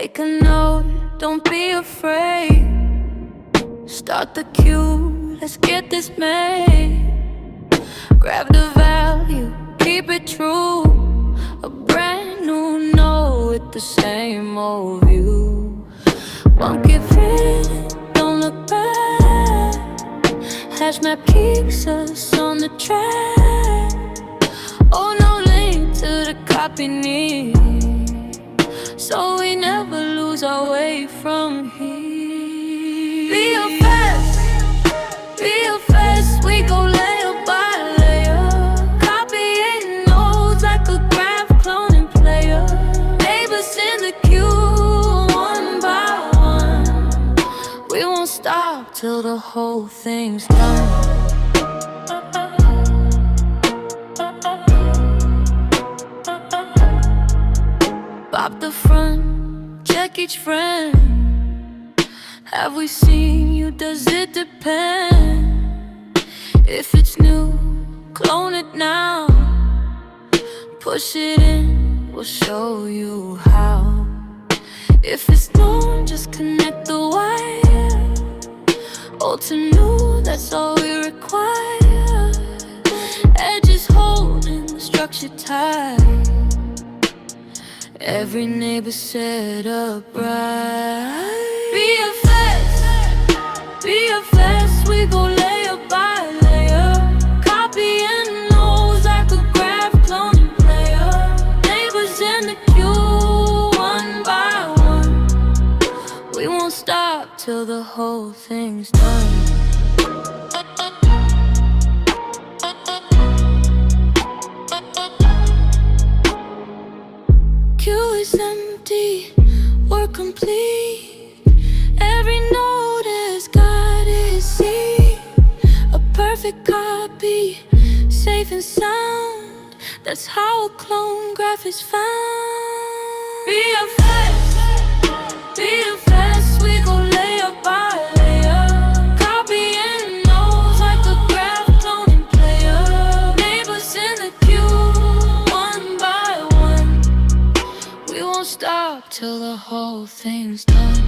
Take a note, don't be afraid. Start the queue, let's get this made. Grab the value, keep it true. A brand new note with the same old view. Won't give in, don't look back. Hash map keeps us on the track. Oh, no link to the copy need, so we never lose our way from here. BFS, we go layer by layer. Copying notes like a graph cloning player. Neighbors in the queue, one by one. We won't stop till the whole thing's done. Pop the front, check each friend. Have we seen you? Does it depend? If it's new, clone it now. Push it in, we'll show you how. If it's known, just connect the wire. Old to new, that's all we require. Edges holding the structure tight. Every neighbor set up right. BFS, we go layer by layer. Copying notes like a graph cloning player. Neighbors in the queue, one by one. We won't stop till the whole thing's done. Queue is empty, work complete. Every note has got its seat. A perfect copy, safe and sound. That's how a clone graph is found. BFS, we go layer by layer. Copying notes like a graph cloning player. Neighbors in the queue, one by one. We won't stop till the whole thing's done.